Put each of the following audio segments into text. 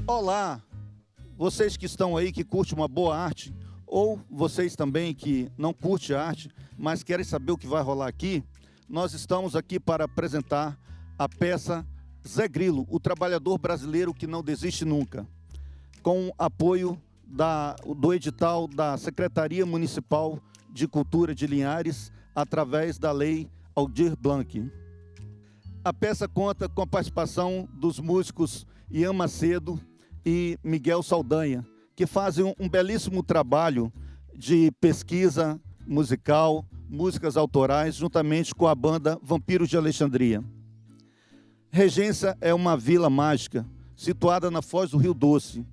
Olá, vocês que estão aí, que curtem uma boa arte, ou vocês também que não curtem arte, mas querem saber o que vai rolar aqui, nós estamos aqui para apresentar a peça Zé Grilo, o trabalhador brasileiro que não desiste nunca, com apoio do edital da Secretaria Municipal de Cultura de Linhares, através da Lei Aldir Blanc. A peça conta com a participação dos músicos Ian Macedo e Miguel Saldanha, que fazem um belíssimo trabalho de pesquisa musical, músicas autorais, juntamente com a banda Vampiros de Alexandria. Regência é uma vila mágica, situada na foz do Rio Doce.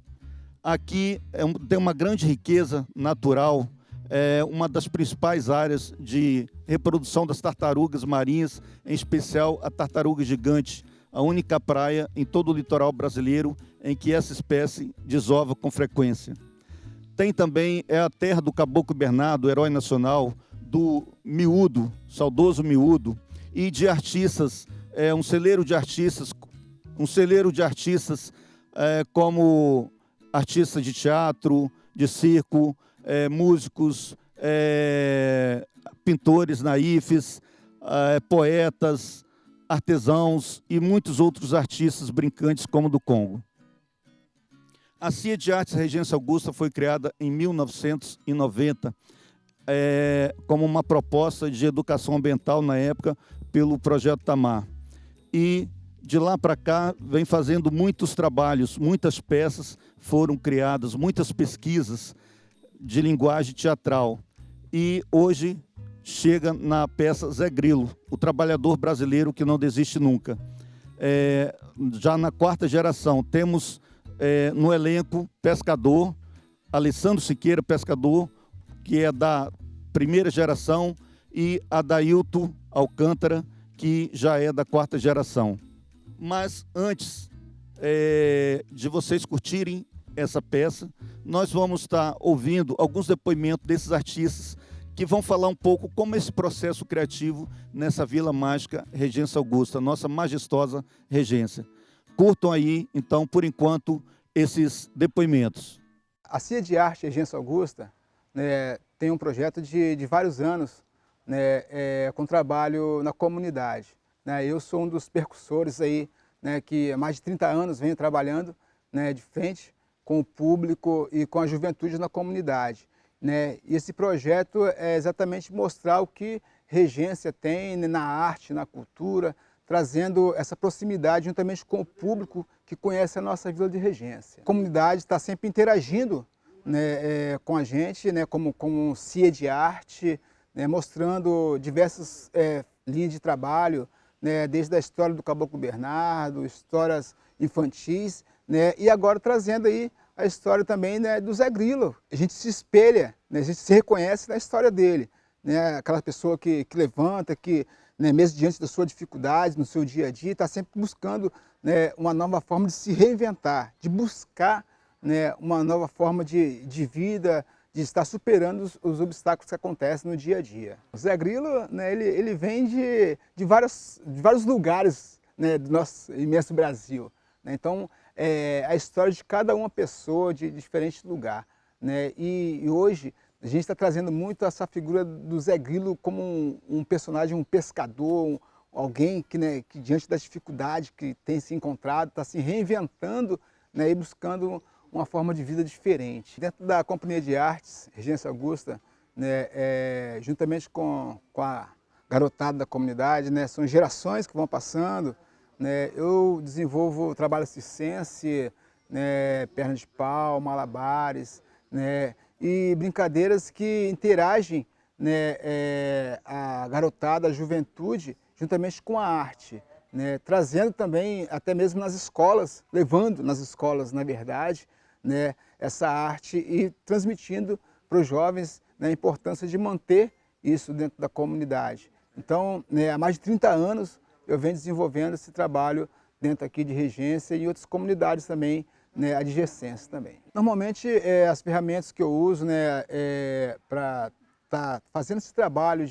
Aqui tem uma grande riqueza natural, é uma das principais áreas de reprodução das tartarugas marinhas, em especial a tartaruga gigante, a única praia em todo o litoral brasileiro em que essa espécie desova com frequência. Tem também a terra do Caboclo Bernardo, herói nacional, do Miúdo, saudoso Miúdo, e de artistas, um celeiro de artistas como artistas de teatro, de circo, músicos, pintores naifes, poetas, artesãos e muitos outros artistas brincantes como do Congo. A CIA de Artes Regência Augusta foi criada em 1990 como uma proposta de educação ambiental na época pelo Projeto Tamar. E de lá para cá vem fazendo muitos trabalhos, muitas peças foram criadas, muitas pesquisas de linguagem teatral. E hoje chega na peça Zé Grilo, o trabalhador brasileiro que não desiste nunca. Já na quarta geração, temos no elenco Pescador, Alessandro Siqueira, Pescador, que é da primeira geração, e Adailto Alcântara, que já é da quarta geração. Mas antes de vocês curtirem essa peça, nós vamos estar ouvindo alguns depoimentos desses artistas que vão falar um pouco como esse processo criativo nessa Vila Mágica Regência Augusta, nossa majestosa regência. Curtam aí, então, por enquanto, esses depoimentos. A CIA de Arte Regência Augusta, né, tem um projeto de vários anos, né, com trabalho na comunidade. Né? Eu sou um dos percussores aí, né, que há mais de 30 anos venho trabalhando, né, de frente com o público e com a juventude na comunidade. Né? E esse projeto é exatamente mostrar o que Regência tem na arte, na cultura, trazendo essa proximidade juntamente com o público que conhece a nossa Vila de Regência. A comunidade está sempre interagindo, né, com a gente, né, como CIA de Arte, né, mostrando diversas linhas de trabalho, né, desde a história do Caboclo Bernardo, histórias infantis, né, e agora trazendo aí a história também, né, do Zé Grilo. A gente se espelha, né, a gente se reconhece na história dele, né, aquela pessoa que levanta, que, né, mesmo diante da sua dificuldade, no seu dia a dia, está sempre buscando, né, uma nova forma de se reinventar, de buscar, né, uma nova forma de vida, de estar superando os obstáculos que acontecem no dia a dia. O Zé Grilo, né, ele vem de vários lugares, né, do nosso imenso Brasil. Né? Então, a história de cada uma pessoa de diferente lugar. Né? E hoje a gente está trazendo muito essa figura do Zé Grilo como um personagem, um pescador, alguém que, né, que diante das dificuldades que tem se encontrado, está se reinventando, né, e buscando uma forma de vida diferente. Dentro da Companhia de Artes Regência Augusta, né, juntamente com a garotada da comunidade, né, são gerações que vão passando, né, eu desenvolvo trabalho circense, né, perna de pau, malabares, né, e brincadeiras que interagem, né, a garotada, a juventude, juntamente com a arte, né, trazendo também, até mesmo nas escolas, levando nas escolas, na verdade, né, essa arte e transmitindo para os jovens, né, a importância de manter isso dentro da comunidade. Então, né, há mais de 30 anos eu venho desenvolvendo esse trabalho dentro aqui de Regência e outras comunidades também, né, adjacentes também. Normalmente, as ferramentas que eu uso, né, para estar fazendo esse trabalho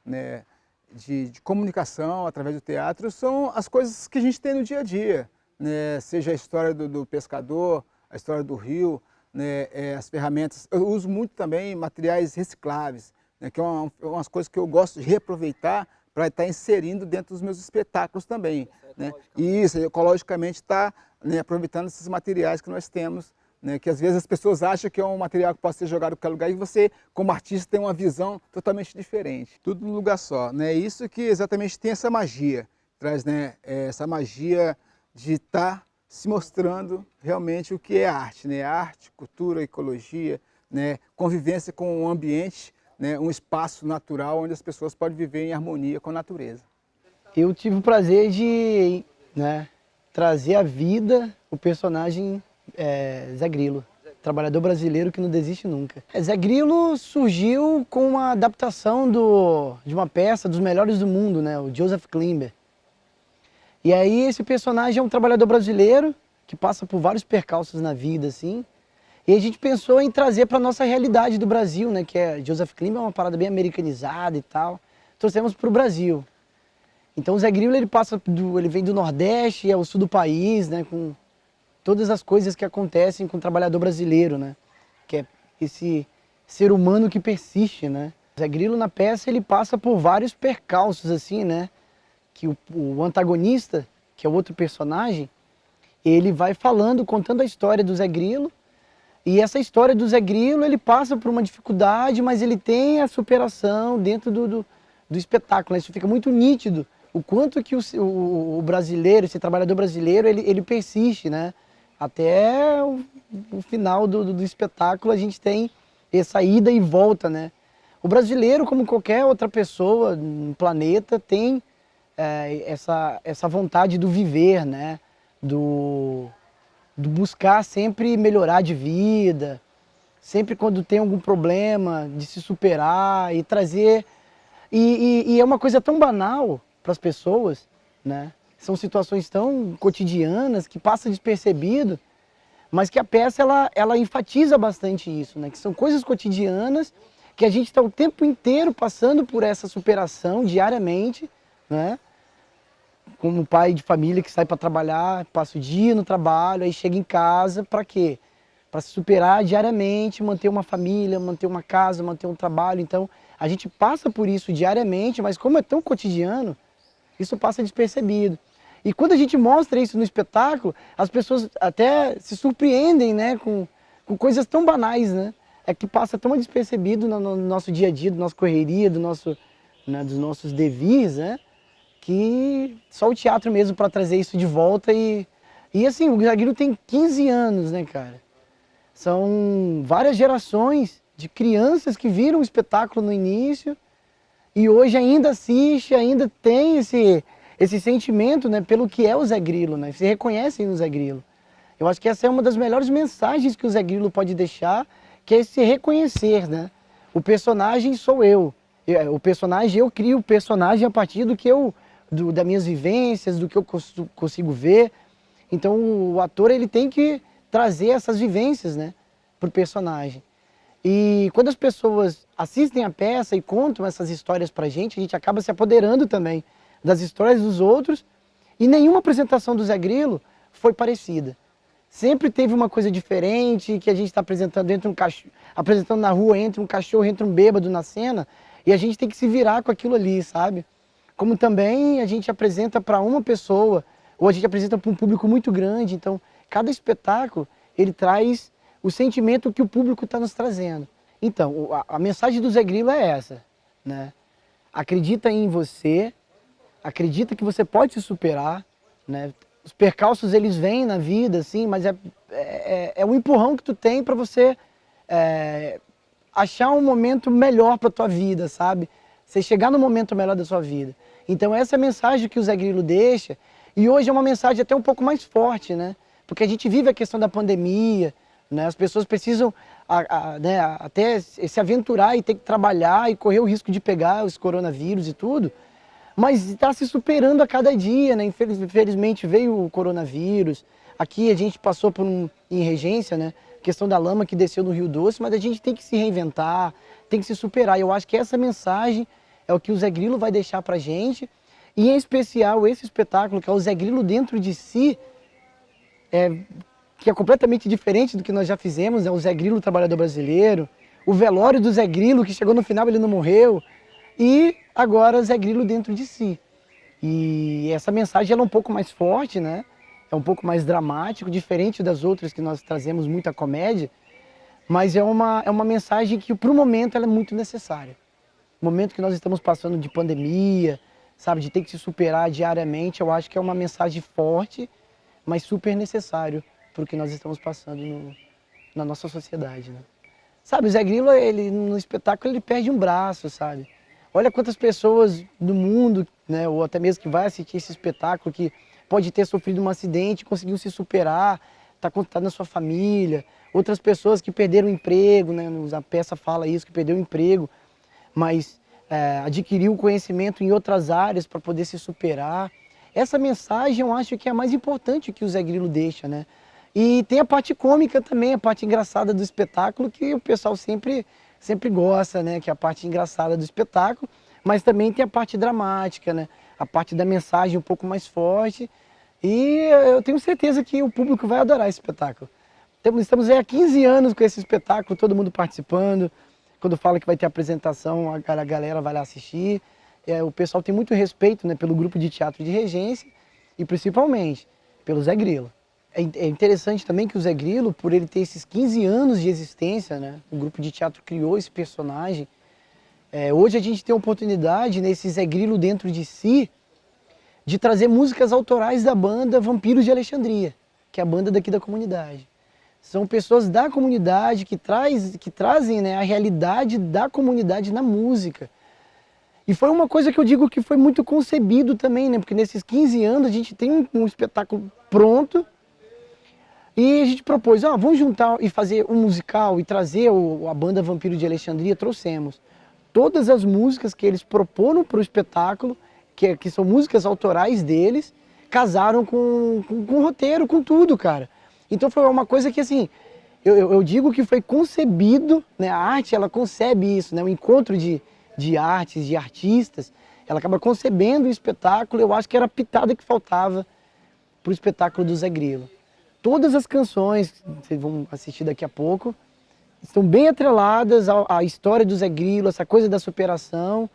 né, de comunicação através do teatro são as coisas que a gente tem no dia a dia, né, seja a história do pescador, a história do rio, né, as ferramentas. Eu uso muito também materiais recicláveis, né, que é umas coisas que eu gosto de reaproveitar para estar inserindo dentro dos meus espetáculos também. Né? E isso, ecologicamente, está, né, aproveitando esses materiais que nós temos, né, que às vezes as pessoas acham que é um material que pode ser jogado em qualquer lugar e você, como artista, tem uma visão totalmente diferente. Tudo num lugar só. Né? Isso que exatamente tem essa magia, traz, né, essa magia de estar se mostrando realmente o que é arte, né? Arte, cultura, ecologia, né? Convivência com o ambiente, né? Um espaço natural onde as pessoas podem viver em harmonia com a natureza. Eu tive o prazer de, né, trazer à vida o personagem Zé Grilo, trabalhador brasileiro que não desiste nunca. Zé Grilo surgiu com uma adaptação de uma peça dos melhores do mundo, né? O Joseph Klimber. E aí esse personagem é um trabalhador brasileiro que passa por vários percalços na vida, assim. E a gente pensou em trazer para a nossa realidade do Brasil, né? Que é Joseph Klimber, é uma parada bem americanizada e tal. Trouxemos para o Brasil. Então o Zé Grilo, ele vem do Nordeste, é o sul do país, né? Com todas as coisas que acontecem com o trabalhador brasileiro, né? Que é esse ser humano que persiste, né? O Zé Grilo na peça, ele passa por vários percalços, assim, né? Que o antagonista, que é o outro personagem, ele vai falando, contando a história do Zé Grilo, e essa história do Zé Grilo, ele passa por uma dificuldade, mas ele tem a superação dentro do espetáculo, né? Isso fica muito nítido, o quanto que o brasileiro, esse trabalhador brasileiro, ele persiste, né? Até o final do espetáculo a gente tem essa ida e volta, né? O brasileiro, como qualquer outra pessoa no planeta, tem essa vontade do viver, né? Do buscar sempre melhorar de vida, sempre quando tem algum problema, de se superar e trazer... E é uma coisa tão banal para as pessoas, né? São situações tão cotidianas que passa despercebido, mas que a peça ela enfatiza bastante isso, né? Que são coisas cotidianas que a gente está o tempo inteiro passando por essa superação diariamente, né? Como pai de família que sai para trabalhar, passa o dia no trabalho, aí chega em casa, para quê? Para se superar diariamente, manter uma família, manter uma casa, manter um trabalho. Então, a gente passa por isso diariamente, mas como é tão cotidiano, isso passa despercebido. E quando a gente mostra isso no espetáculo, as pessoas até se surpreendem, né, com coisas tão banais, né? É que passa tão despercebido no nosso dia a dia, da nossa correria, né, dos nossos deveres, né? Que só o teatro mesmo para trazer isso de volta e assim, o Zé Grilo tem 15 anos, né, cara? São várias gerações de crianças que viram o espetáculo no início e hoje ainda assiste, ainda tem esse sentimento, né, pelo que é o Zé Grilo, né? Se reconhecem no Zé Grilo. Eu acho que essa é uma das melhores mensagens que o Zé Grilo pode deixar, que é se reconhecer, né? O personagem sou eu. Eu crio o personagem a partir das minhas vivências, do que eu consigo ver. Então o ator ele tem que trazer essas vivências, né, para o personagem. E quando as pessoas assistem a peça e contam essas histórias para a gente acaba se apoderando também das histórias dos outros, e nenhuma apresentação do Zé Grilo foi parecida. Sempre teve uma coisa diferente, que a gente está apresentando, apresentando na rua, entra um cachorro, entra um bêbado na cena, e a gente tem que se virar com aquilo ali, sabe? Como também a gente apresenta para uma pessoa, ou a gente apresenta para um público muito grande, então cada espetáculo ele traz o sentimento que o público está nos trazendo. Então, a mensagem do Zé Grilo é essa, né? Acredita em você, acredita que você pode se superar, né? Os percalços, eles vêm na vida, assim, mas é um empurrão que tu tem para você achar um momento melhor para tua vida, sabe? Você chegar no momento melhor da sua vida. Então essa é a mensagem que o Zé Grilo deixa, e hoje é uma mensagem até um pouco mais forte, né? Porque a gente vive a questão da pandemia, né? As pessoas precisam né, até se aventurar e ter que trabalhar e correr o risco de pegar os coronavírus e tudo, mas está se superando a cada dia, né? Infelizmente veio o coronavírus, aqui a gente passou por em regência, né? Questão da lama que desceu no Rio Doce, mas a gente tem que se reinventar, tem que se superar. E eu acho que essa mensagem é o que o Zé Grilo vai deixar pra gente, e em especial esse espetáculo, que é o Zé Grilo dentro de si, que é completamente diferente do que nós já fizemos, é o Zé Grilo, trabalhador brasileiro, o velório do Zé Grilo, que chegou no final ele não morreu, e agora Zé Grilo dentro de si. E essa mensagem ela é um pouco mais forte, né? É um pouco mais dramático, diferente das outras que nós trazemos muita comédia, mas é uma mensagem que, para o momento, ela é muito necessária. O momento que nós estamos passando de pandemia, sabe, de ter que se superar diariamente, eu acho que é uma mensagem forte, mas super necessário para o que nós estamos passando na nossa sociedade, né? Sabe, o Zé Grilo, ele, no espetáculo, ele perde um braço, sabe? Olha quantas pessoas do mundo, né, ou até mesmo que vai assistir esse espetáculo, que pode ter sofrido um acidente, conseguiu se superar, tá na sua família. Outras pessoas que perderam o emprego, né, a peça fala isso, que perdeu o emprego, mas adquiriu conhecimento em outras áreas para poder se superar. Essa mensagem eu acho que é a mais importante que o Zé Grilo deixa, né? E tem a parte cômica também, a parte engraçada do espetáculo, que o pessoal sempre gosta, né? Que é a parte engraçada do espetáculo, mas também tem a parte dramática, né? A parte da mensagem um pouco mais forte. E eu tenho certeza que o público vai adorar esse espetáculo. Estamos aí há 15 anos com esse espetáculo, todo mundo participando. Quando fala que vai ter apresentação, a galera vai lá assistir. O pessoal tem muito respeito, né, pelo grupo de teatro de regência e principalmente pelo Zé Grilo. É interessante também que o Zé Grilo, por ele ter esses 15 anos de existência, né, o grupo de teatro criou esse personagem. Hoje a gente tem a oportunidade, nesse Zé Grilo dentro de si, de trazer músicas autorais da banda Vampiros de Alexandria, que é a banda daqui da comunidade. São pessoas da comunidade que trazem, né, a realidade da comunidade na música. E foi uma coisa que eu digo que foi muito concebido também, né? Porque nesses 15 anos a gente tem um espetáculo pronto e a gente propôs, vamos juntar e fazer um musical e trazer a banda Vampiro de Alexandria. Trouxemos todas as músicas que eles proporam para o espetáculo, que são músicas autorais deles, casaram com o roteiro, com tudo, cara. Então foi uma coisa que, assim, eu digo que foi concebido, né? A arte, ela concebe isso, né? O encontro de artes, de artistas, ela acaba concebendo o espetáculo. Eu acho que era a pitada que faltava para o espetáculo do Zé Grilo. Todas as canções, vocês vão assistir daqui a pouco, estão bem atreladas à história do Zé Grilo, essa coisa da superação.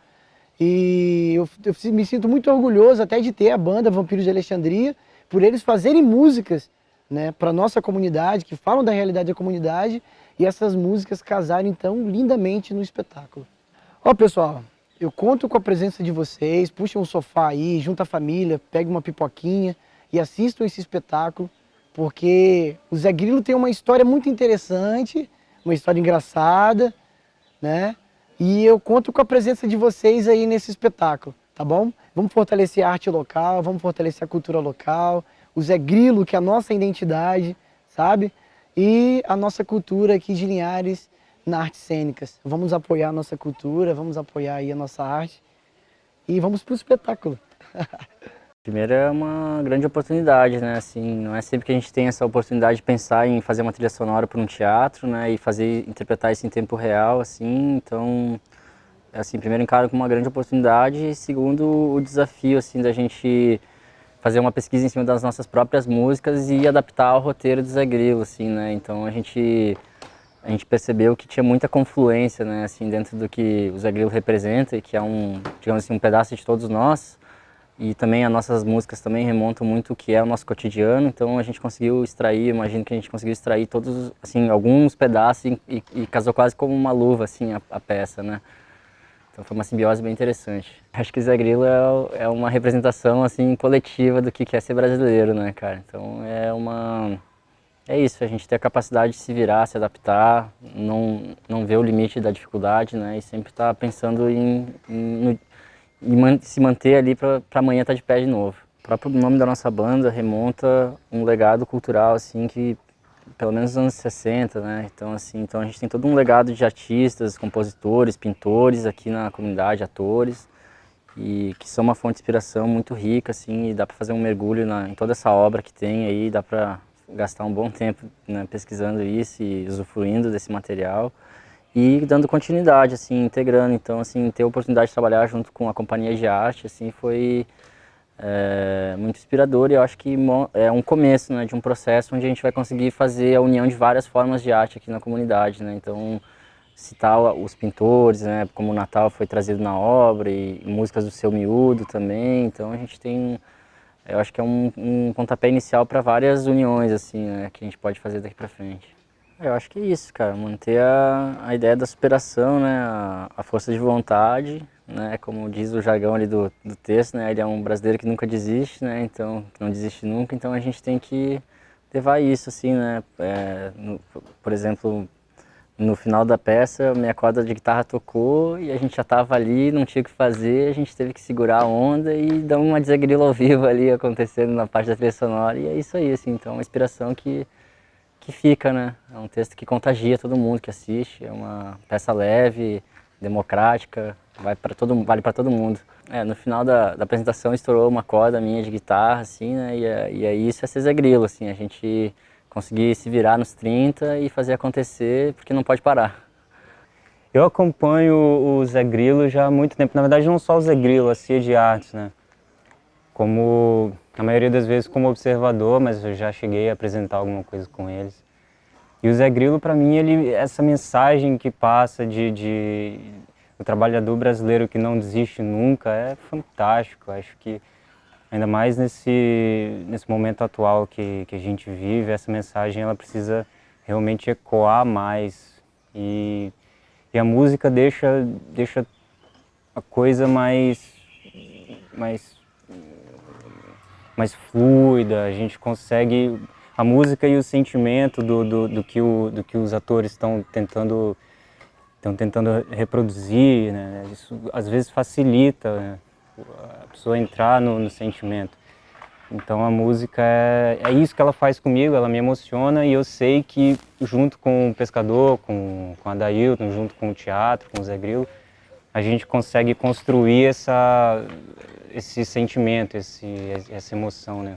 E eu me sinto muito orgulhoso até de ter a banda Vampiros de Alexandria, por eles fazerem músicas, né, para a nossa comunidade, que falam da realidade da comunidade, e essas músicas casarem tão lindamente no espetáculo. Pessoal, eu conto com a presença de vocês, puxem um sofá aí, junta a família, pegue uma pipoquinha e assistam esse espetáculo, porque o Zé Grilo tem uma história muito interessante, uma história engraçada, né? E eu conto com a presença de vocês aí nesse espetáculo, tá bom? Vamos fortalecer a arte local, vamos fortalecer a cultura local, o Zé Grilo, que é a nossa identidade, sabe? E a nossa cultura aqui de Linhares na artes cênicas. Vamos apoiar a nossa cultura, vamos apoiar aí a nossa arte e vamos pro espetáculo. Primeiro é uma grande oportunidade, né? Assim, não é sempre que a gente tem essa oportunidade de pensar em fazer uma trilha sonora para um teatro, né? E interpretar isso em tempo real, assim. Então, assim, primeiro encaro como uma grande oportunidade e segundo o desafio, assim, da gente fazer uma pesquisa em cima das nossas próprias músicas e adaptar ao roteiro do Zé Grilo, assim, né? Então a gente percebeu que tinha muita confluência, né? Assim, dentro do que o Zé Grilo representa e que é digamos assim, um pedaço de todos nós. E também as nossas músicas também remontam muito o que é o nosso cotidiano, então a gente conseguiu extrair, imagino que a gente conseguiu extrair todos, assim, alguns pedaços e casou quase como uma luva, assim, a peça, né? Então foi uma simbiose bem interessante. Acho que Zé Grilo é uma representação, assim, coletiva do que é ser brasileiro, né, cara? Então é isso, a gente ter a capacidade de se virar, se adaptar, não ver o limite da dificuldade, né? E sempre estar pensando se manter ali para amanhã estar de pé de novo. O próprio nome da nossa banda remonta um legado cultural, assim, que pelo menos nos anos 60, né? Então, assim, então a gente tem todo um legado de artistas, compositores, pintores aqui na comunidade, atores, e que são uma fonte de inspiração muito rica, assim, e dá para fazer um mergulho em toda essa obra que tem aí, dá para gastar um bom tempo, né, pesquisando isso e usufruindo desse material e dando continuidade, assim, integrando. Então, assim, ter a oportunidade de trabalhar junto com a companhia de arte, assim, foi muito inspirador, e eu acho que é um começo, né, de um processo onde a gente vai conseguir fazer a união de várias formas de arte aqui na comunidade, né? Então, citar os pintores, né, como o Natal foi trazido na obra, e músicas do Seu Miúdo também. Então a gente tem, eu acho que é um pontapé inicial para várias uniões, assim, né, que a gente pode fazer daqui para frente. Eu acho que é isso, cara, manter a ideia da superação, né, a força de vontade, né, como diz o jargão ali do texto, né, ele é um brasileiro que nunca desiste, né, então, que não desiste nunca, então a gente tem que levar isso, assim, né, por exemplo, no final da peça, minha corda de guitarra tocou e a gente já estava ali, não tinha o que fazer, a gente teve que segurar a onda e dar uma Zé Grilo ao vivo ali acontecendo na parte da trilha sonora, e é isso aí, assim, então é uma inspiração que fica, né? É um texto que contagia todo mundo que assiste, é uma peça leve, democrática, vale para todo mundo. No final da apresentação estourou uma corda minha de guitarra, assim, né? E aí isso é ser Zé Grilo, assim, a gente conseguir se virar nos 30 e fazer acontecer, porque não pode parar. Eu acompanho o Zé Grilo já há muito tempo, na verdade não só o Zé Grilo, a Cia de Artes, né? Como, a maioria das vezes como observador, mas eu já cheguei a apresentar alguma coisa com eles. E o Zé Grilo, para mim, essa mensagem que passa do trabalhador brasileiro que não desiste nunca é fantástico. Acho que, ainda mais nesse momento atual que a gente vive, essa mensagem ela precisa realmente ecoar mais. E a música deixa a coisa mais fluida, a gente consegue, a música e o sentimento do que os atores estão tentando reproduzir, né? Isso às vezes facilita, né, a pessoa entrar no sentimento. Então a música é isso que ela faz comigo, ela me emociona, e eu sei que junto com o Pescador, com a Dailton, junto com o teatro, com o Zé Grilo, a gente consegue construir esse sentimento, essa emoção, né?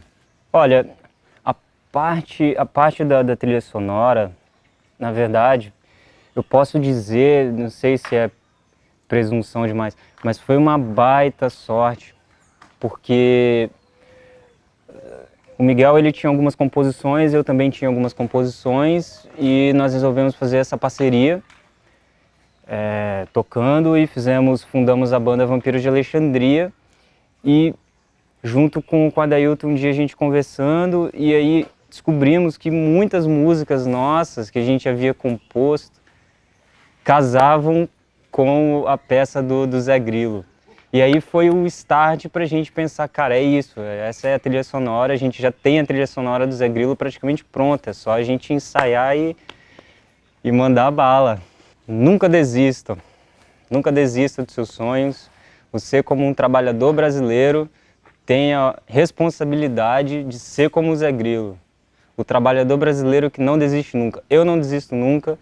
Olha, a parte da trilha sonora, na verdade, eu posso dizer, não sei se é presunção demais, mas foi uma baita sorte, porque o Miguel ele tinha algumas composições, eu também tinha algumas composições, e nós resolvemos fazer essa parceria, tocando, e fundamos a banda Vampiros de Alexandria, e junto com o Adailton, um dia a gente conversando, e aí descobrimos que muitas músicas nossas que a gente havia composto casavam com a peça do Zé Grilo. E aí foi o start para a gente pensar, cara, é isso, essa é a trilha sonora, a gente já tem a trilha sonora do Zé Grilo praticamente pronta, é só a gente ensaiar e mandar bala. Nunca desistam dos seus sonhos. Você, como um trabalhador brasileiro, tem a responsabilidade de ser como o Zé Grilo, o trabalhador brasileiro que não desiste nunca. Eu não desisto nunca,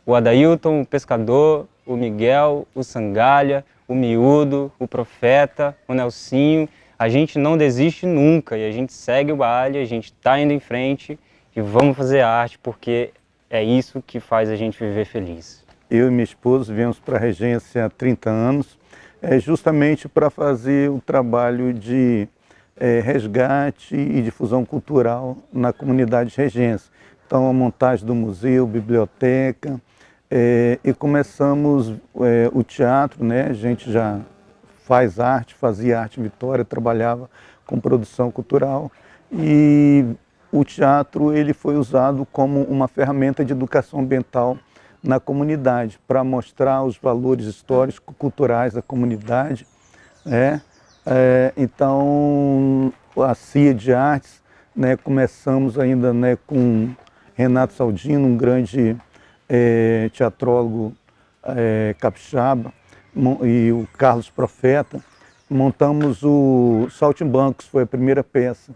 o Adailton, o Pescador, o Miguel, o Sangalha, o Miúdo, o Profeta, o Nelsinho, a gente não desiste nunca, e a gente segue o baile, a gente está indo em frente e vamos fazer arte, porque é isso que faz a gente viver feliz. Eu e minha esposa viemos para a Regência há 30 anos, justamente para fazer o trabalho de resgate e difusão cultural na comunidade de Regência. Então, a montagem do museu, biblioteca, e começamos o teatro, né? A gente já faz arte, fazia arte em Vitória, trabalhava com produção cultural, e o teatro ele foi usado como uma ferramenta de educação ambiental na comunidade, para mostrar os valores históricos, culturais da comunidade, né? Então, a CIA de Artes, né, começamos ainda, né, com Renato Saldino, um grande teatrólogo capixaba, e o Carlos Profeta. Montamos o Saltimbancos, foi a primeira peça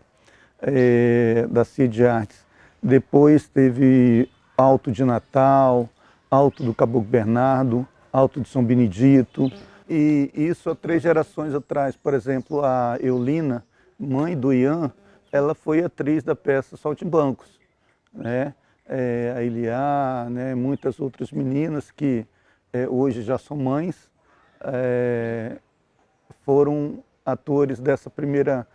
da CIA de Artes. Depois teve Alto de Natal, Alto do Caboclo Bernardo, Alto de São Benedito. E isso há 3 gerações atrás. Por exemplo, a Eulina, mãe do Ian, ela foi atriz da peça Saltimbancos, né? A Iliá, né? Muitas outras meninas que hoje já são mães, foram atores dessa primeira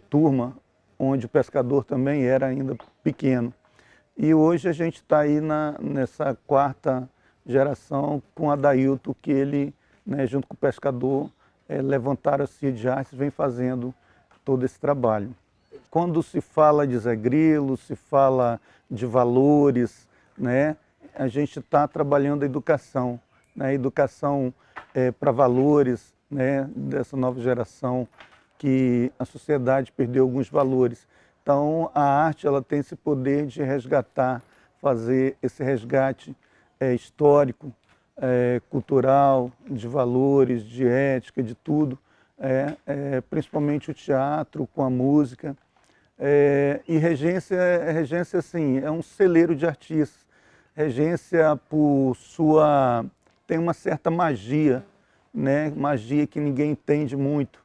turma, onde o pescador também era ainda pequeno. E hoje a gente está aí nessa 4ª geração com a Adailton, que ele, né, junto com o pescador, levantaram a CIA de Artes e vem fazendo todo esse trabalho. Quando se fala de Zé Grilo, se fala de valores, né, a gente está trabalhando a educação, né, educação para valores, né, dessa nova geração, que a sociedade perdeu alguns valores. Então, a arte ela tem esse poder de resgatar, fazer esse resgate histórico, cultural, de valores, de ética, de tudo, principalmente o teatro com a música. E Regência, assim, é um celeiro de artistas. Regência, tem uma certa magia, né? Magia que ninguém entende muito,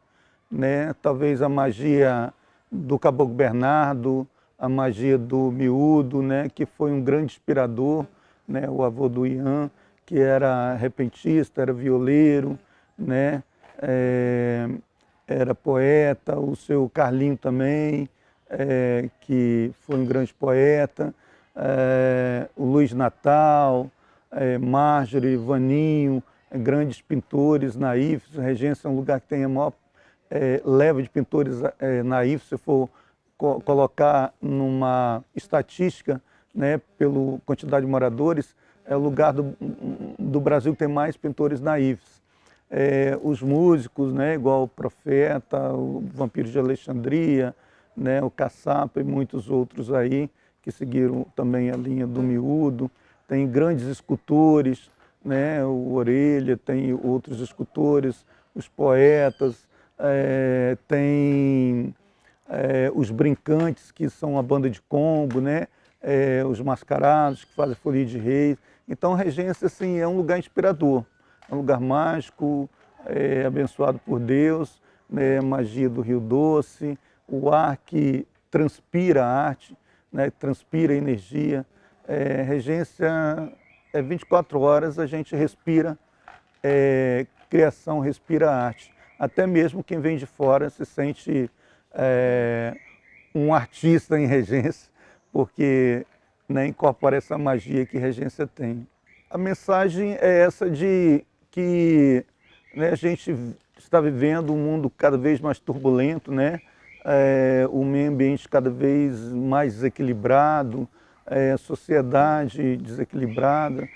né? Talvez a magia do Caboclo Bernardo, a magia do Miúdo, né? Que foi um grande inspirador, né? O avô do Ian, que era repentista, era violeiro, né? Era poeta, o seu Carlinho também, que foi um grande poeta, o Luiz Natal, Marjorie, Vaninho, grandes pintores naifs. Regência é um lugar que tem a maior leva de pintores naifs. Se for colocar numa estatística, né, pela quantidade de moradores, é o lugar do Brasil que tem mais pintores naifs. Os músicos, né, igual o Profeta, o Vampiro de Alexandria, né, o Caçapa e muitos outros aí que seguiram também a linha do Miúdo. Tem grandes escultores, né, o Orelha, tem outros escultores, os poetas, tem os Brincantes, que são a banda de combo, né, os Mascarados, que fazem Folia de Reis. Então, Regência, assim, é um lugar inspirador, é um lugar mágico, abençoado por Deus, né, magia do Rio Doce, o ar que transpira a arte, né, transpira a energia. Regência 24 horas, a gente respira criação, respira arte. Até mesmo quem vem de fora se sente um artista em Regência, porque, né, incorpora essa magia que Regência tem. A mensagem é essa de que, né, a gente está vivendo um mundo cada vez mais turbulento, né? O meio ambiente cada vez mais desequilibrado, a sociedade desequilibrada,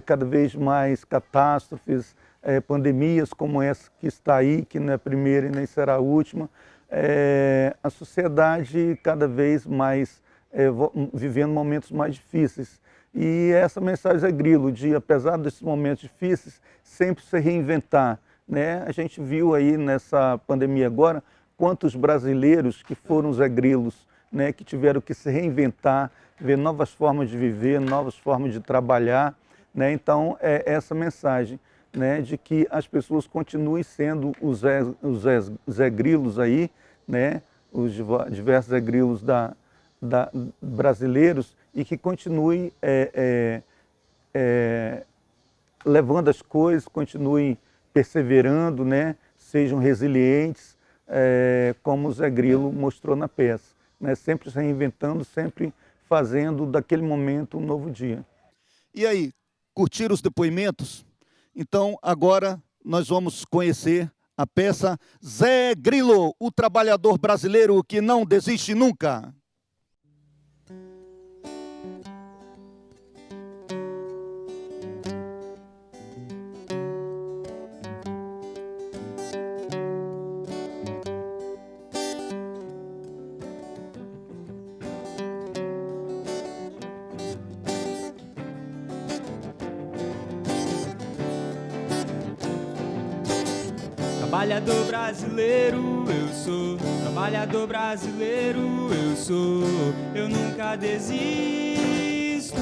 cada vez mais catástrofes, pandemias como essa que está aí, que não é a primeira e nem será a última, a sociedade cada vez mais vivendo momentos mais difíceis. E essa mensagem é Grilo, de apesar desses momentos difíceis, sempre se reinventar, né? A gente viu aí nessa pandemia agora quantos brasileiros que foram Zé Grilos, né, que tiveram que se reinventar, ver novas formas de viver, novas formas de trabalhar, né? Então, é essa mensagem, né, de que as pessoas continuem sendo os Zé Grilos aí, né, os diversos Zé Grilos brasileiros, e que continuem levando as coisas, continuem perseverando, né, sejam resilientes, como o Zé Grilo mostrou na peça, né, sempre se reinventando, sempre fazendo daquele momento um novo dia. E aí, curtiram os depoimentos? Então, agora nós vamos conhecer a peça Zé Grilo, o trabalhador brasileiro que não desiste nunca. Trabalhador brasileiro eu sou, trabalhador brasileiro eu sou, eu nunca desisto.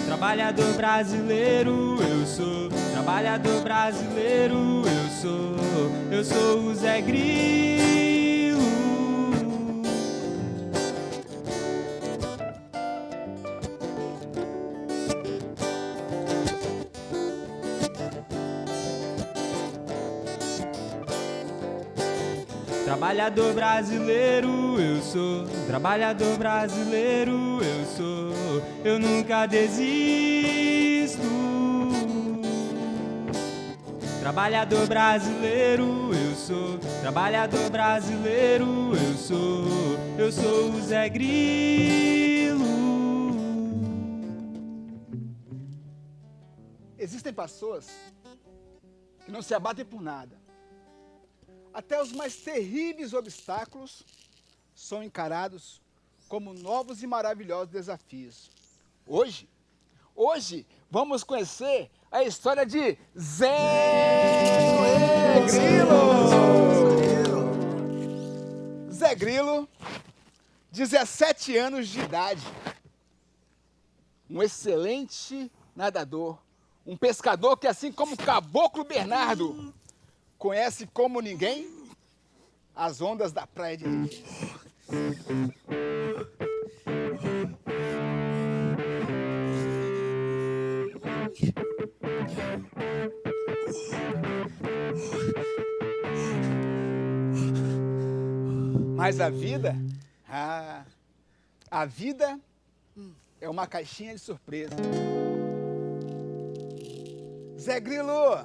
Trabalhador brasileiro eu sou, trabalhador brasileiro eu sou o Zé Grilo. Trabalhador brasileiro eu sou, trabalhador brasileiro eu sou, eu nunca desisto. Trabalhador brasileiro eu sou, trabalhador brasileiro eu sou o Zé Grilo. Existem pessoas que não se abatem por nada. Até os mais terríveis obstáculos são encarados como novos e maravilhosos desafios. Hoje vamos conhecer a história de Zé Grilo. Zé Grilo, 17 anos de idade, um excelente nadador, um pescador que, assim como o Caboclo Bernardo, conhece como ninguém as ondas da praia de Elias. Mas a vida é uma caixinha de surpresa. Zé Grilo,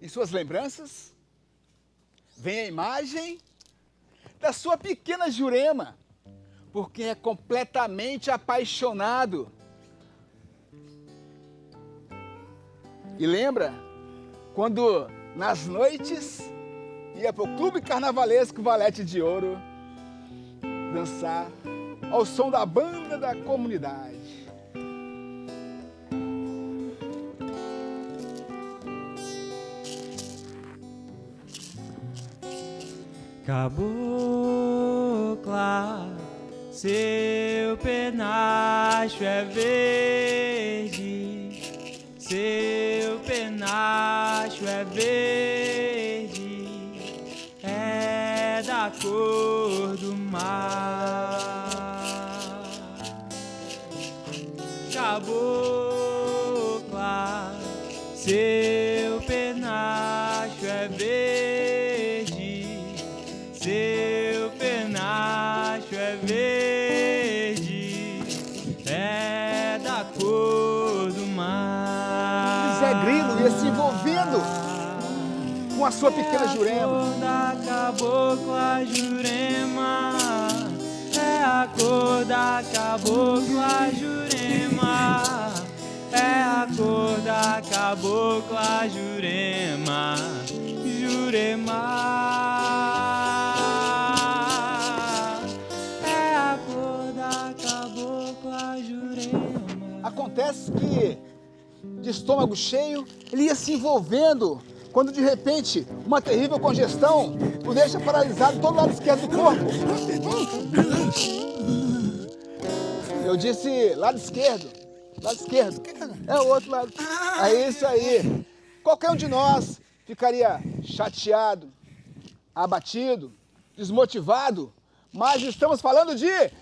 em suas lembranças, vem a imagem da sua pequena Jurema, por quem é completamente apaixonado. E lembra quando, nas noites, ia para o Clube Carnavalesco Valete de Ouro dançar ao som da banda da comunidade. Cabocla, seu penacho é verde, seu penacho é verde, é da cor do mar. Cabocla, seu penacho é verde, seu penacho é verde, é da cor do mar. Zé Grilo ia se envolvendo com a sua pequena Jurema. É a cor da cabocla Jurema, é a cor da cabocla Jurema, é a cor da cabocla Jurema, Jurema. Acontece que, de estômago cheio, ele ia se envolvendo, quando de repente uma terrível congestão o deixa paralisado todo lado esquerdo do corpo. Eu disse lado esquerdo. Lado esquerdo. É o outro lado. É isso aí. Qualquer um de nós ficaria chateado, abatido, desmotivado, mas estamos falando de Zé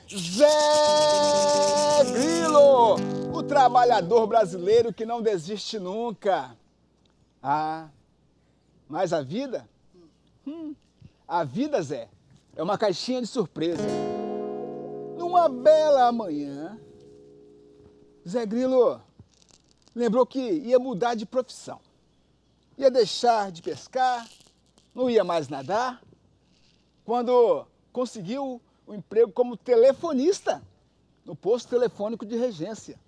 Grilo, o trabalhador brasileiro que não desiste nunca. Mas a vida? A vida, Zé, é uma caixinha de surpresa. Numa bela manhã, Zé Grilo lembrou que ia mudar de profissão. Ia deixar de pescar, não ia mais nadar, quando conseguiu um emprego como telefonista no posto telefônico de Regência.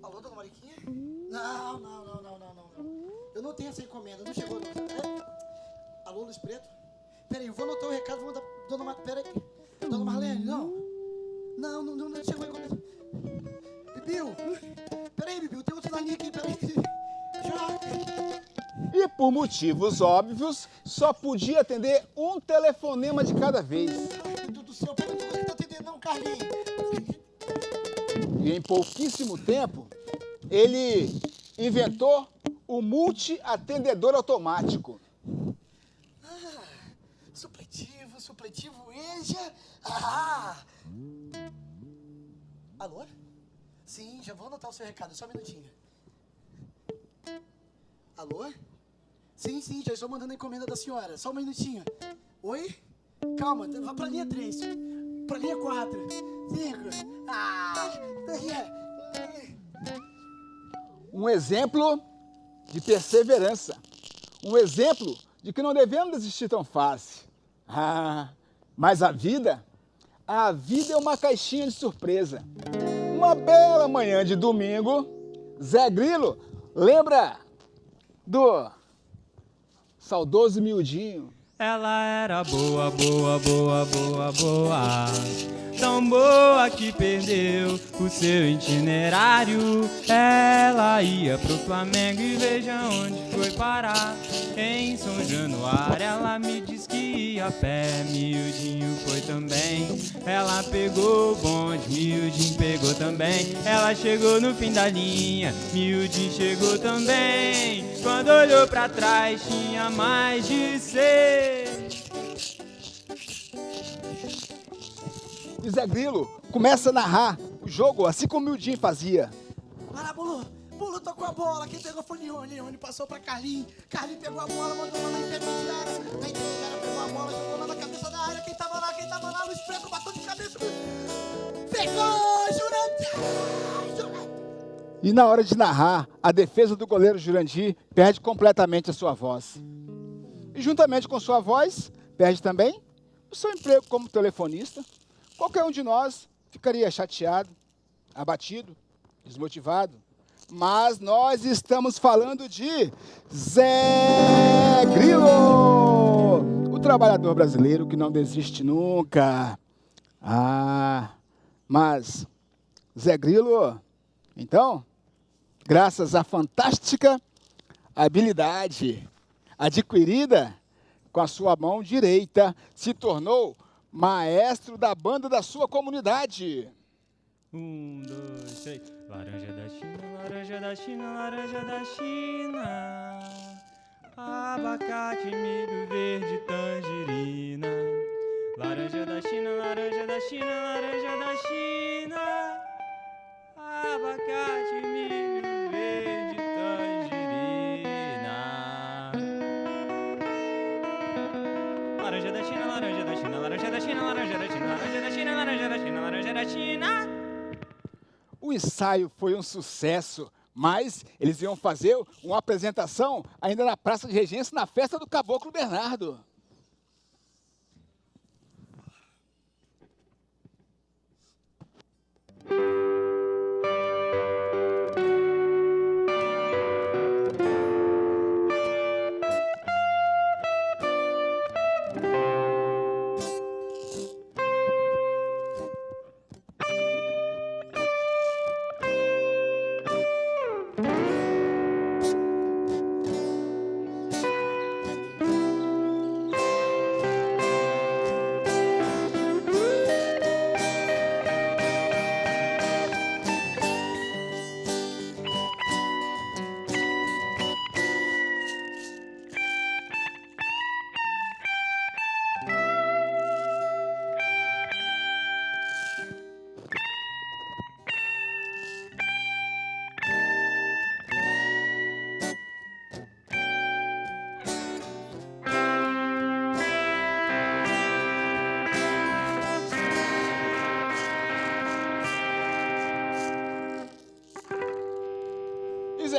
Alô, dona Mariquinha? Não. Eu não tenho essa encomenda, não chegou não. Alô, Luiz Preto? Peraí, eu vou anotar o recado, vou mandar... Peraí. Dona Marlene, não chegou a encomenda. Bibiu! Peraí, Bibiu, tem outro na linha aqui, peraí. E por motivos óbvios, só podia atender um telefonema de cada vez. Ai, meu Deus do céu, peraí, não vou tentar atender não, Carlinhos. E em pouquíssimo tempo, ele inventou o multi-atendedor automático. Supletivo, EJA. Ah! Alô? Sim, já vou anotar o seu recado, só um minutinho. Alô? Sim, já estou mandando a encomenda da senhora, só um minutinho. Oi? Calma, vá pra linha 3, pra linha 4, 5. Um exemplo de perseverança. Um exemplo de que não devemos desistir tão fácil. Mas a vida é uma caixinha de surpresa. Uma bela manhã de domingo, Zé Grilo lembra do saudoso Miudinho. Ela era boa. Tão boa que perdeu o seu itinerário. Ela ia pro Flamengo e veja onde foi parar. Em São Januário ela me disse que ia a pé, Miudinho foi também. Ela pegou o bonde, Miudinho pegou também. Ela chegou no fim da linha, Miudinho chegou também. Quando olhou pra trás tinha mais de 6. E Zé Grilo começa a narrar o jogo assim como o Miudinho fazia. Para, Bulu, tocou a bola, quem pegou foi Leone, passou pra Carlinhos pegou a bola, mandou lá na intermediária, a intermediária pegou a bola, jogou lá na cabeça da área, quem tava lá, Luiz Preto, bateu de cabeça, pegou, Jurandir! E na hora de narrar, a defesa do goleiro Jurandir perde completamente a sua voz. E juntamente com sua voz, perde também o seu emprego como telefonista. Qualquer um de nós ficaria chateado, abatido, desmotivado. Mas nós estamos falando de Zé Grilo, o trabalhador brasileiro que não desiste nunca. Mas Zé Grilo, então, graças à fantástica habilidade adquirida com a sua mão direita, se tornou maestro da banda da sua comunidade. 1, 2, 3. Laranja da China, laranja da China. Abacate, milho verde, tangerina. Laranja da China, laranja da China, laranja da China. Abacate, milho verde, tangerina. Laranja da China, laranja da China, laranja da China, laranja da China, laranja da China, laranja da China, laranja da China. O ensaio foi um sucesso, mas eles iam fazer uma apresentação ainda na Praça de Regência, na festa do Caboclo Bernardo.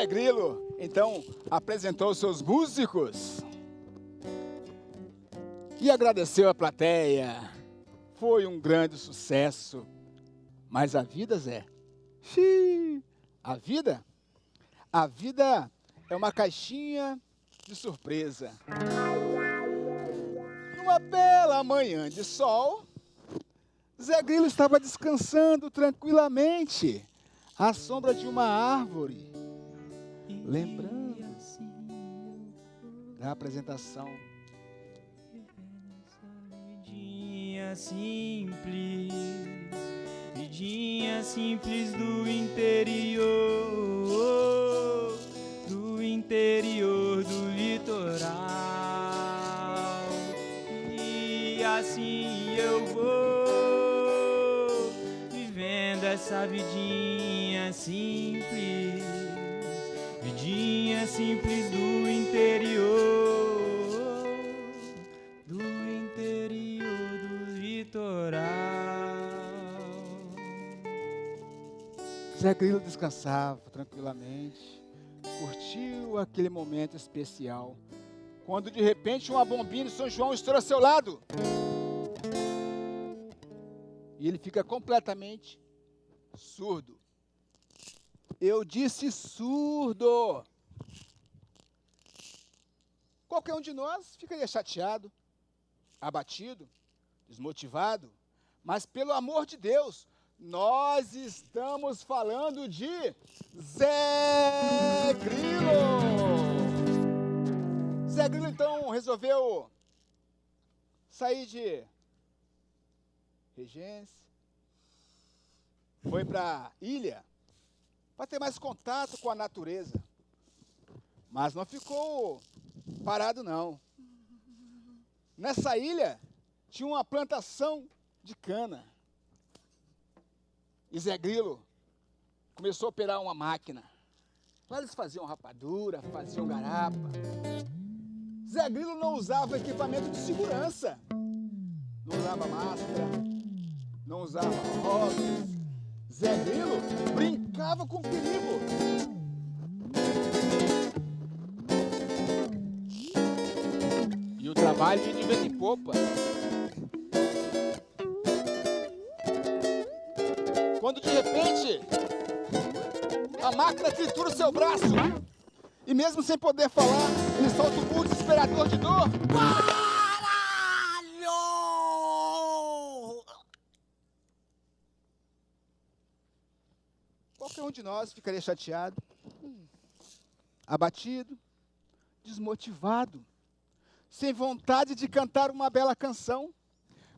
Zé Grilo, então, apresentou seus músicos e agradeceu a plateia. Foi um grande sucesso. Mas a vida, Zé? Xiii, a vida é uma caixinha de surpresa. Numa bela manhã de sol, Zé Grilo estava descansando tranquilamente à sombra de uma árvore, lembrando da apresentação. Vidinha simples, vidinha simples do interior do litoral. E assim eu vou vivendo essa vidinha simples do interior do litoral. Zé Grilo descansava tranquilamente, curtiu aquele momento especial, quando de repente uma bombinha de São João estoura ao seu lado. E ele fica completamente surdo. Eu disse surdo. Qualquer um de nós ficaria chateado, abatido, desmotivado, mas pelo amor de Deus, nós estamos falando de Zé Grilo. Zé Grilo então resolveu sair de Regência, foi para a ilha para ter mais contato com a natureza, mas não ficou parado não. Nessa ilha tinha uma plantação de cana. E Zé Grilo começou a operar uma máquina. Lá eles faziam rapadura, faziam garapa. Zé Grilo não usava equipamento de segurança. Não usava máscara, não usava óculos. Zé Grilo brincava com perigo. E o trabalho ia de vento em popa. Quando de repente a máquina tritura o seu braço e mesmo sem poder falar, ele solta um burro desesperador de dor. Caralho! Qualquer um de nós ficaria chateado, abatido, desmotivado, sem vontade de cantar uma bela canção.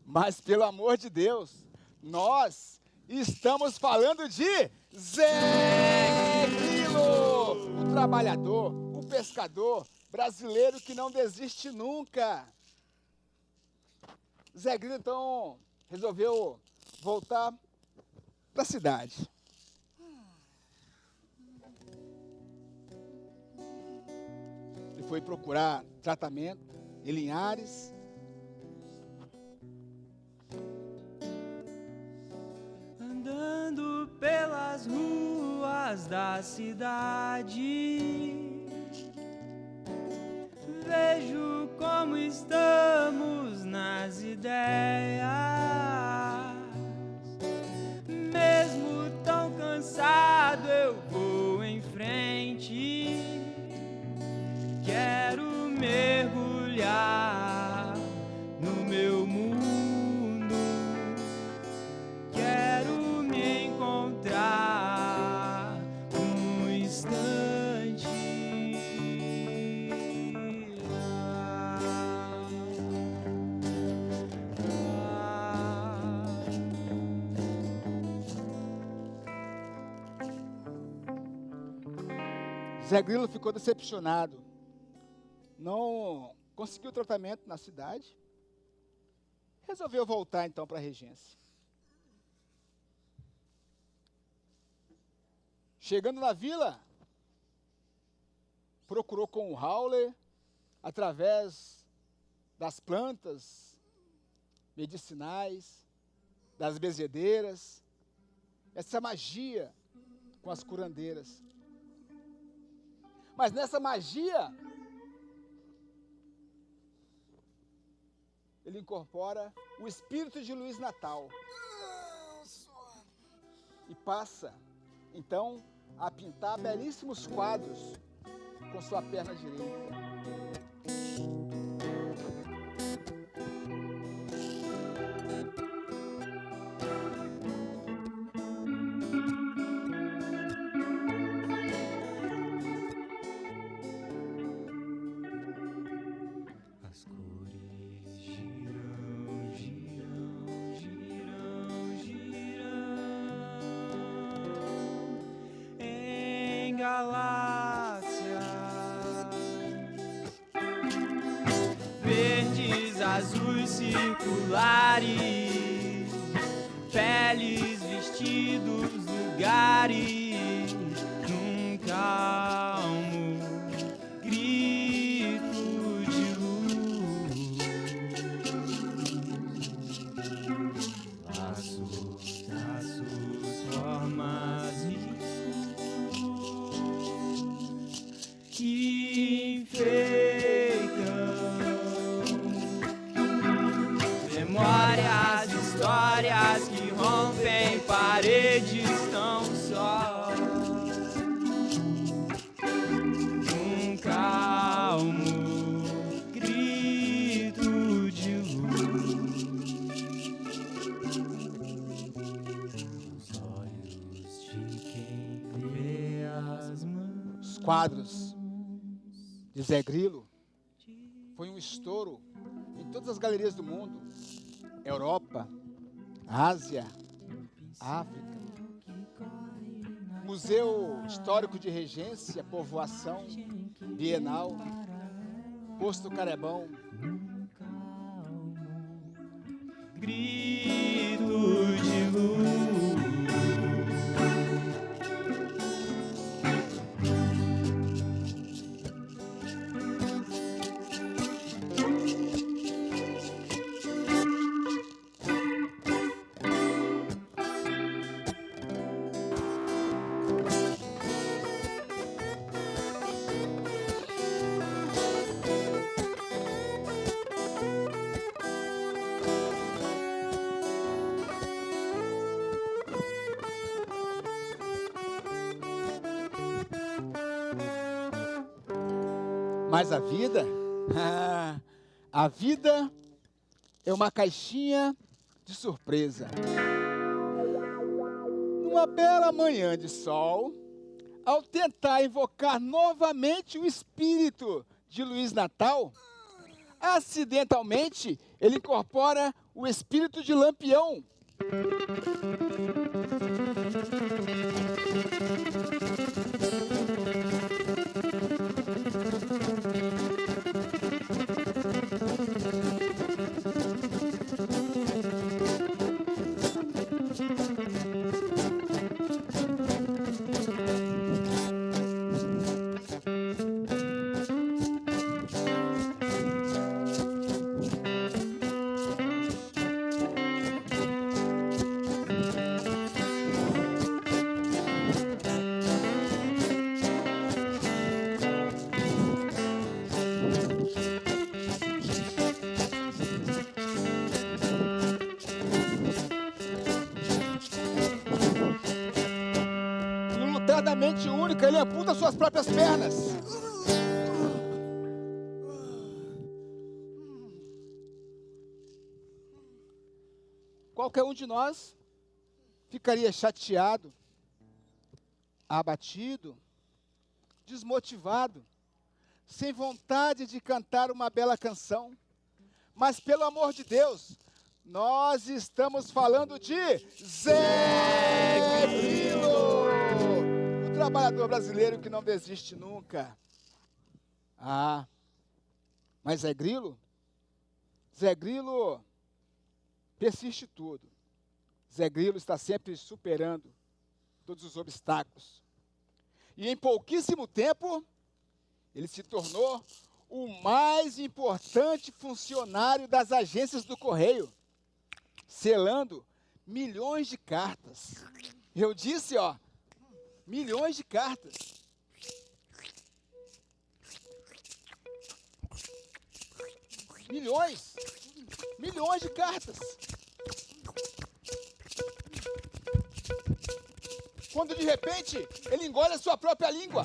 Mas pelo amor de Deus, nós estamos falando de Zé Grilo, o trabalhador, o pescador brasileiro que não desiste nunca. Zé Grilo, então, resolveu voltar para a cidade. Ele foi procurar tratamento em Linhares. Andando pelas ruas da cidade, vejo como estamos nas ideias. Mesmo tão cansado, eu vou em frente. Quero mergulhar no meu mundo. Quero me encontrar um instante. Zé Grilo ficou decepcionado. Não conseguiu tratamento na cidade. Resolveu voltar então para a Regência. Chegando na vila, procurou com o Howler, através das plantas medicinais, das bezedeiras, essa magia com as curandeiras. Mas nessa magia, ele incorpora o espírito de Luiz Natal e passa, então, a pintar belíssimos quadros com sua perna direita. As cores giram, giram, giram, giram em galáxias verdes, azuis, circulares, peles, vestidos, lugares, num calmo grito de luz. Laços, traços, formas que enfeitam memórias, histórias que rompem paredes tão só. Um calmo grito de luz. Os olhos de quem vê as mãos. Os quadros de Zé Grilo foi um estouro em todas as galerias do mundo. Europa, Ásia, África. Museu Histórico de Regência, Povoação, Bienal, Posto Carebão. Grito de luz. Mas a vida, a vida é uma caixinha de surpresa. Numa bela manhã de sol, ao tentar invocar novamente o espírito de Luiz Natal, acidentalmente ele incorpora o espírito de Lampião. Inusitadamente única, ele amputa suas próprias pernas. Qualquer um de nós ficaria chateado, abatido, desmotivado, sem vontade de cantar uma bela canção. Mas, pelo amor de Deus, nós estamos falando de Zé Grilo, o trabalhador brasileiro que não desiste nunca. Ah, mas Zé Grilo persiste tudo. Zé Grilo está sempre superando todos os obstáculos. E em pouquíssimo tempo, ele se tornou o mais importante funcionário das agências do Correio, selando milhões de cartas. Eu disse, milhões de cartas. milhões de cartas. Quando de repente ele engole a sua própria língua.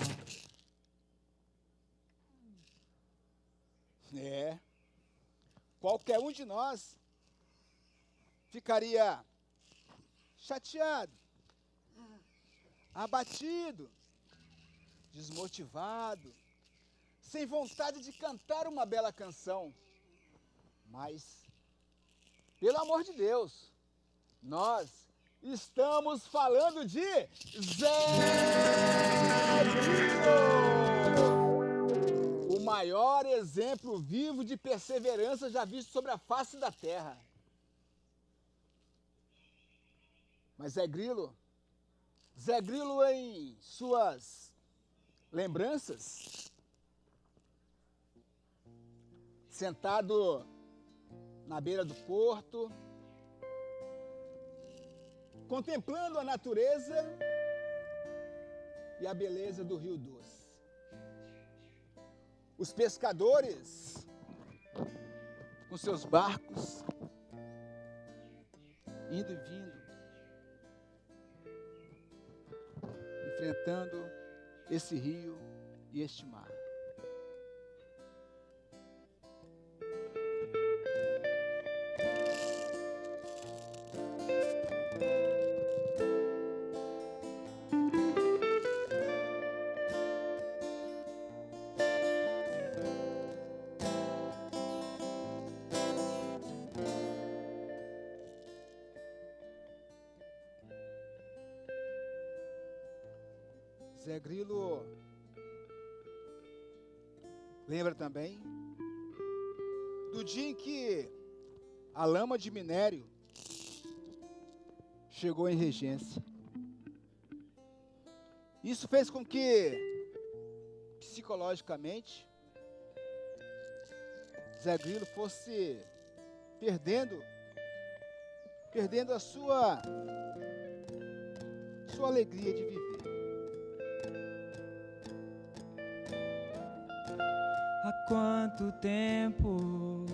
Qualquer um de nós ficaria chateado, abatido, desmotivado, sem vontade de cantar uma bela canção. Mas, pelo amor de Deus, nós estamos falando de Zé Grilo, o maior exemplo vivo de perseverança já visto sobre a face da terra. Mas Zé Grilo em suas lembranças, sentado na beira do porto, contemplando a natureza e a beleza do Rio Doce. Os pescadores, com seus barcos, indo e vindo, enfrentando esse rio e este mar. Zé Grilo lembra também do dia em que a lama de minério chegou em Regência. Isso fez com que, psicologicamente, Zé Grilo fosse perdendo a sua alegria de viver. Há quanto tempo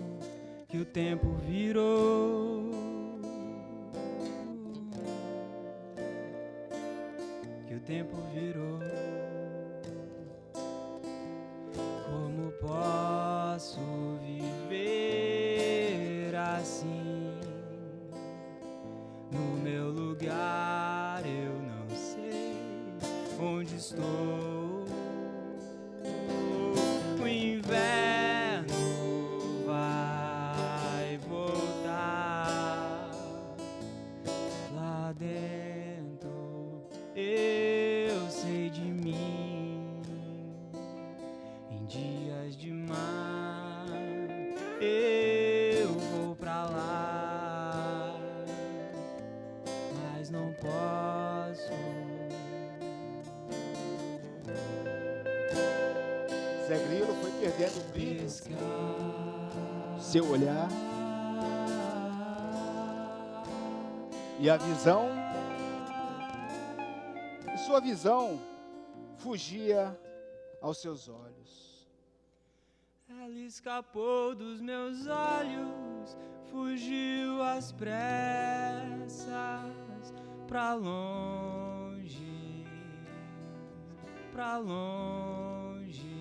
que o tempo virou, que o tempo virou. Como posso viver assim? No meu lugar eu não sei onde estou. O inverno vai voltar lá dentro. Eu sei de mim. Em dias de mar eu vou pra lá, mas não posso. Zé Grilo foi perdendo o brilho, seu olhar e a visão, e sua visão fugia aos seus olhos. Ela escapou dos meus olhos, fugiu às pressas pra longe, pra longe.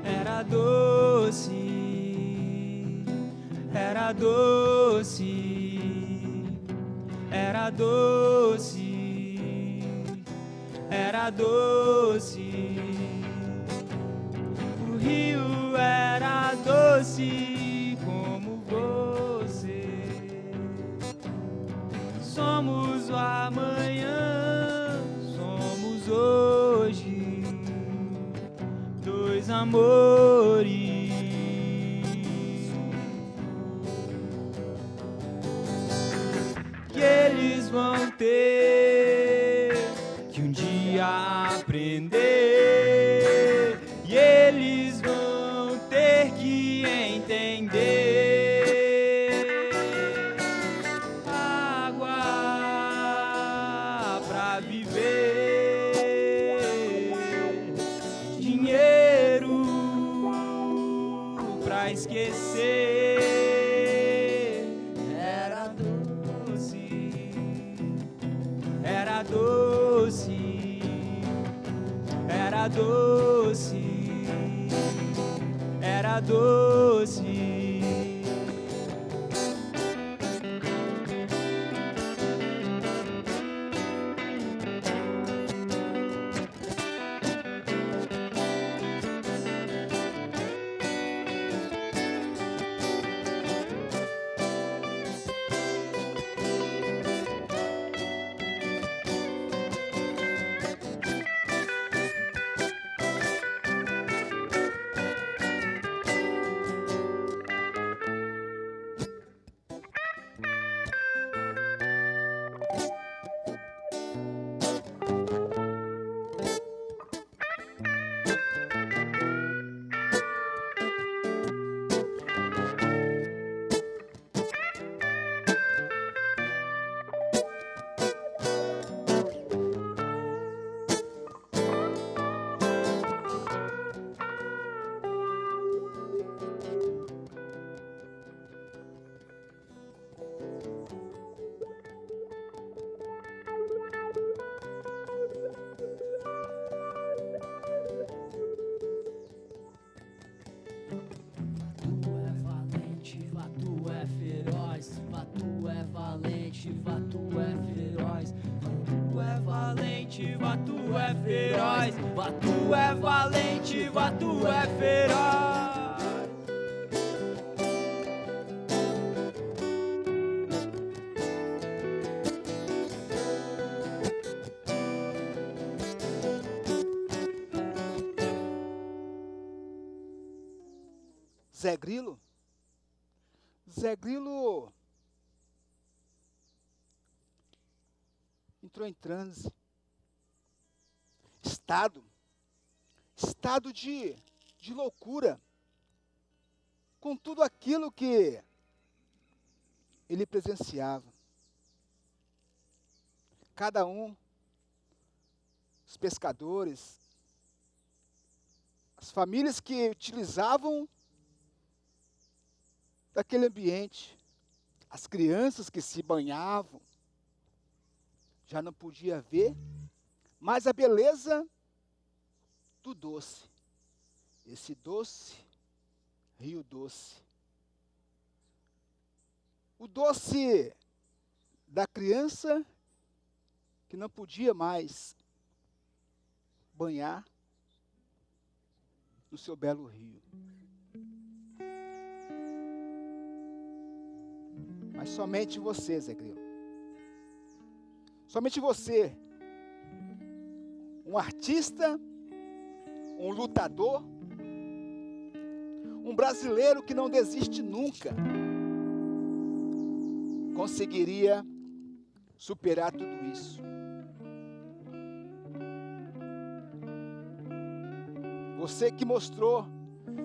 Era doce, era doce, era doce, era doce. O rio era doce como você. Somos o amanhã, somos hoje dois amores. Que eles vão ter que um dia aprender, e eles vão ter que entender. pra esquecer. Era doce, era doce, era doce, era doce. Vatu é valente, Vatu é feroz. Vatu é valente, Vatu é feroz. Vatu é valente, Vatu é feroz. Zé Grilo? Zé Grilo entrou em transe, estado de loucura, com tudo aquilo que ele presenciava. Cada um, os pescadores, as famílias que utilizavam daquele ambiente, as crianças que se banhavam, já não podia ver mais a beleza do doce, esse doce, Rio Doce. O doce da criança que não podia mais banhar no seu belo rio. Mas somente você, Zé Grilo. Somente você, um artista, um lutador, um brasileiro que não desiste nunca, conseguiria superar tudo isso. Você que mostrou,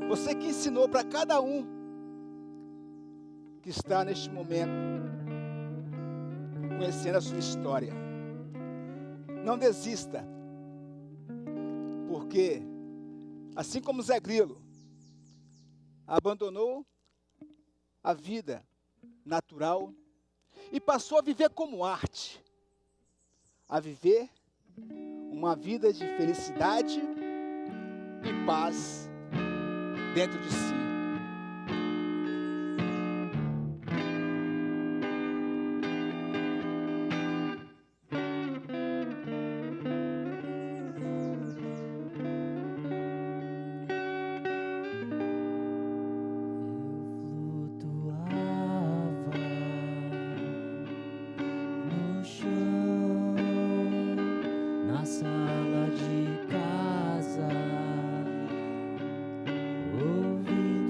você que ensinou para cada um que está neste momento conhecendo a sua história. Não desista, porque assim como Zé Grilo abandonou a vida natural e passou a viver como arte, a viver uma vida de felicidade e paz dentro de si. Sala de casa, ouvindo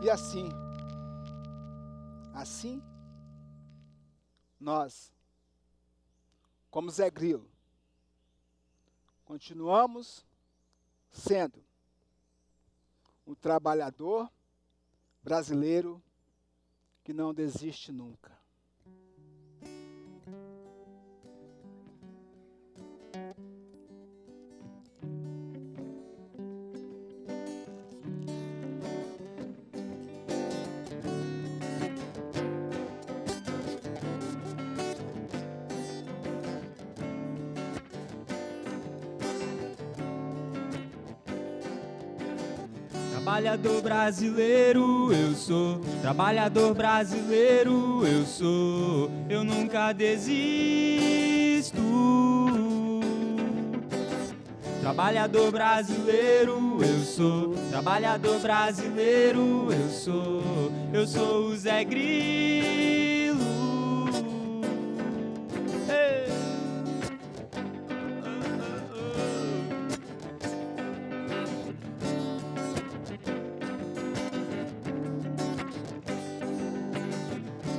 E assim, nós, como Zé Grilo, continuamos sendo um trabalhador brasileiro que não desiste nunca. Trabalhador brasileiro eu sou, trabalhador brasileiro eu sou, eu nunca desisto. Trabalhador brasileiro eu sou, trabalhador brasileiro eu sou o Zé Grilo. Hey.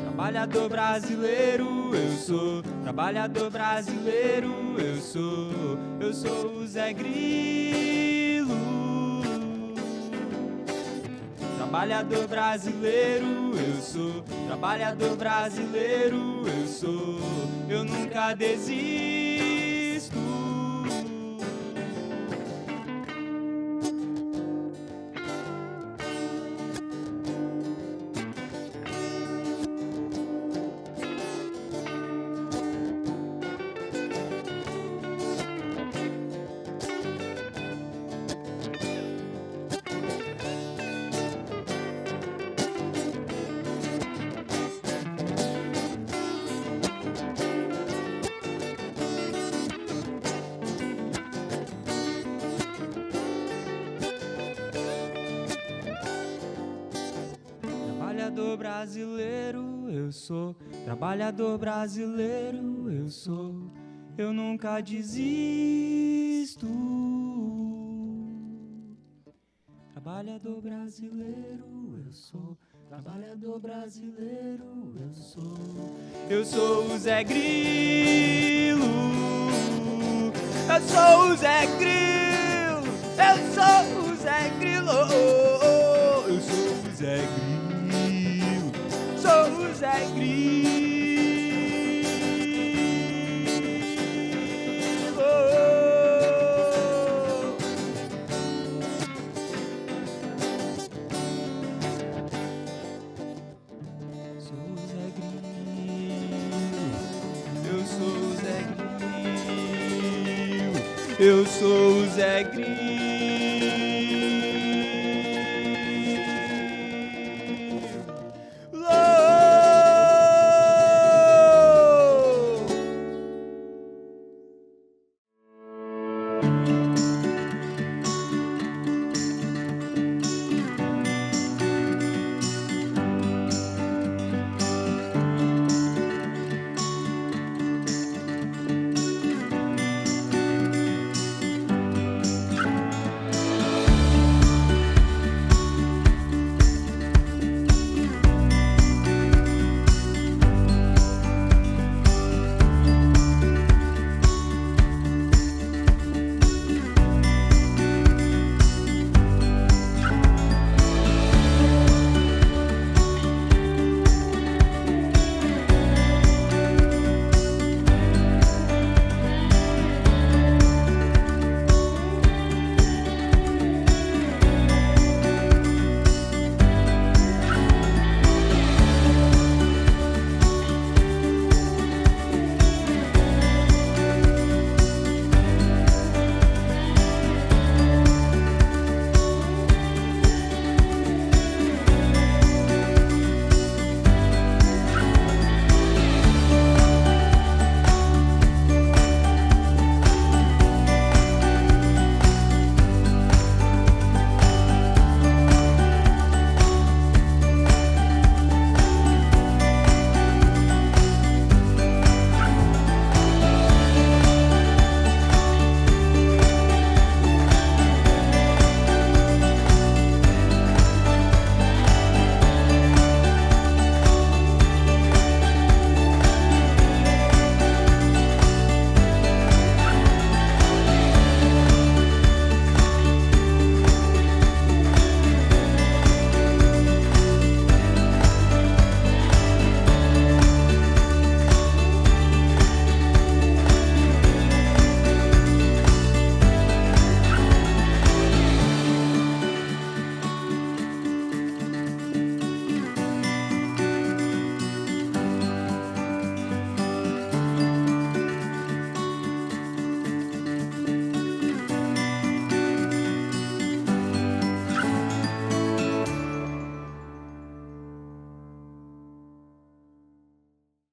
Trabalhador brasileiro eu sou, trabalhador brasileiro eu sou o Zé Grilo. Trabalhador brasileiro eu sou, trabalhador brasileiro eu nunca desisto. Trabalhador brasileiro eu sou, trabalhador brasileiro eu nunca desisto. Trabalhador brasileiro eu sou, trabalhador brasileiro eu sou o Zé Grilo. Eu sou o Zé Grilo, eu sou o Zé Grilo, eu sou o Zé Grilo, sou o Zé Grilo. Sou o Zé Grilo, eu sou o Zé Grilo, eu sou o Zé Grilo.